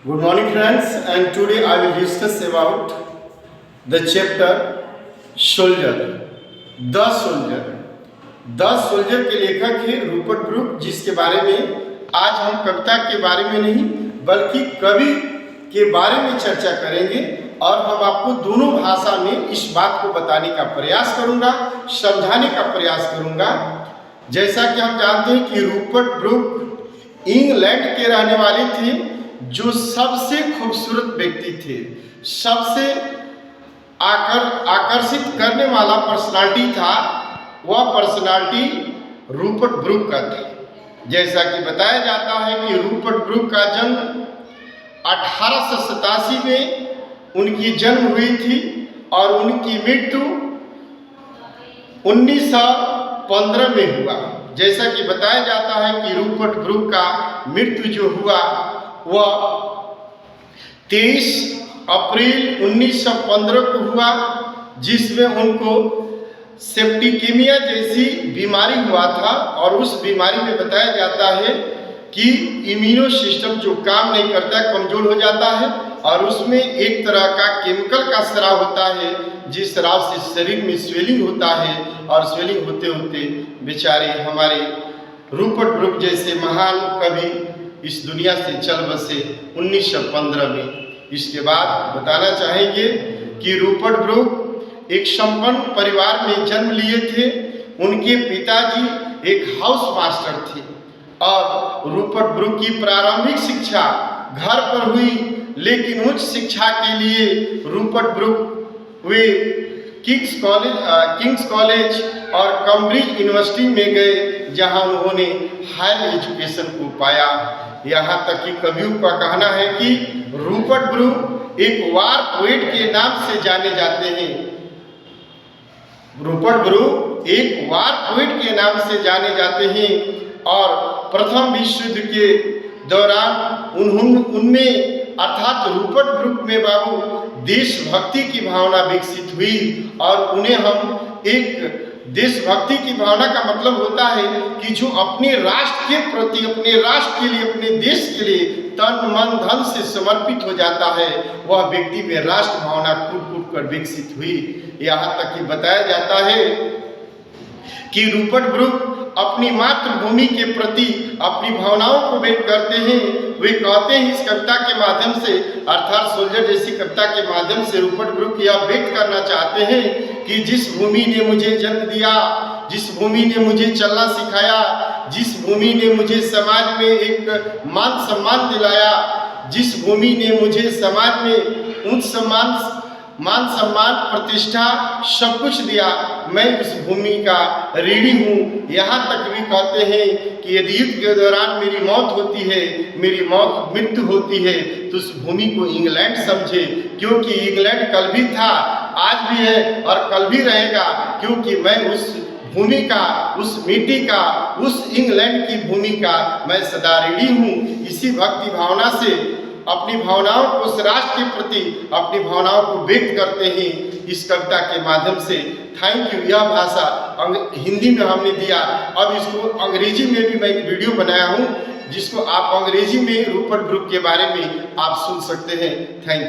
Good morning friends, and today I will discuss about the chapter Soldier. The Soldier. The soldier के लेखक है Rupert Brooke, जिसके बारे में आज हम कविता के बारे में नहीं बल्कि कवि के बारे में चर्चा करेंगे और हम आपको दोनों भाषा में इस बात को बताने का प्रयास करूंगा, समझाने का प्रयास करूंगा। जैसा कि हम जानते हैं कि रूपर्ट ब्रूक इंग्लैंड के रहने वाले थे, जो सबसे खूबसूरत व्यक्ति थे, सबसे आकर्षित करने वाला पर्सनालिटी था। वह पर्सनालिटी रूपर्ट ब्रूक का था। जैसा कि बताया जाता है कि रूपर्ट ब्रूक का जन्म 1887 में उनकी जन्म हुई थी और उनकी मृत्यु 1915 में हुआ। जैसा कि बताया जाता है कि रूपर्ट ब्रूक का मृत्यु जो हुआ वह 23 अप्रैल 1915 को हुआ, जिसमें उनको सेप्टिकेमिया जैसी बीमारी हुआ था। और उस बीमारी में बताया जाता है कि इम्यूनो सिस्टम जो काम नहीं करता, कमजोर हो जाता है और उसमें एक तरह का केमिकल का स्राव होता है, जिस स्राव से शरीर में स्वेलिंग होता है और स्वेलिंग होते होते बेचारे हमारे रूपर्ट ब्रूक जैसे महान कवि इस दुनिया से चल बसे 1915 में। इसके बाद बताना चाहेंगे कि रूपर्ट ब्रूक एक संपन्न परिवार में जन्म लिए थे। उनके पिताजी एक हाउस मास्टर थे और रूपर्ट ब्रूक की प्रारंभिक शिक्षा घर पर हुई, लेकिन उच्च शिक्षा के लिए रूपर्ट ब्रूक वे किंग्स कॉलेज और कैम्ब्रिज यूनिवर्सिटी में गए, जहां उन्होंने हायर एजुकेशन को पाया। यहाँ तक कि कवियों का कहना है कि रूपर्ट ब्रूक एक वार पोएट के नाम से जाने जाते हैं। रूपर्ट ब्रूक एक वार पोएट के नाम से जाने जाते हैं और प्रथम विश्व युद्ध के दौरान उनमें अर्थात रूपर्ट ब्रूक में बाबू देशभक्ति की भावना विकसित हुई। और उन्हें हम एक देशभक्ति की भावना का मतलब होता है कि जो अपने राष्ट्र के प्रति, अपने राष्ट्र के लिए, अपने देश के लिए तन मन धन से समर्पित हो जाता है, वह व्यक्ति में राष्ट्र भावना कूट कूट कर विकसित हुई। यहाँ तक कि बताया जाता है कि रूपर्ट ब्रूक अपनी मातृभूमि के प्रति अपनी भावनाओं को व्यक्त करते हैं। वे कहते हैं इस कविता के माध्यम से, अर्थात सोल्जर जैसी कविता के माध्यम से रूपर्ट ब्रूक यह व्यक्त करना चाहते हैं कि जिस भूमि ने मुझे जन्म दिया, जिस भूमि ने मुझे चलना सिखाया, जिस भूमि ने मुझे समाज में एक मान सम्मान दिलाया, जिस भूमि ने मुझे समाज में उच्च मान सम्मान प्रतिष्ठा सब कुछ दिया, मैं उस भूमि का ऋणी हूँ। यहाँ तक भी कहते हैं कि यदि युद्ध के दौरान मेरी मौत होती है, मेरी मृत्यु होती है, तो उस भूमि को इंग्लैंड समझे, क्योंकि इंग्लैंड कल भी था, आज भी है और कल भी रहेगा, क्योंकि मैं उस भूमि का, उस मिट्टी का, उस इंग्लैंड की भूमि का मैं सदा ऋणी हूँ। इसी भक्ति भावना से अपनी भावनाओं को उस राष्ट्र के प्रति अपनी भावनाओं को व्यक्त करते हैं इस कविता के माध्यम से। Thank you. यह भाषा हिंदी में हमने दिया, अब इसको अंग्रेजी में भी मैं एक वीडियो बनाया हूँ, जिसको आप अंग्रेजी में रूपर्ट ब्रूक के बारे में आप सुन सकते हैं। Thank you.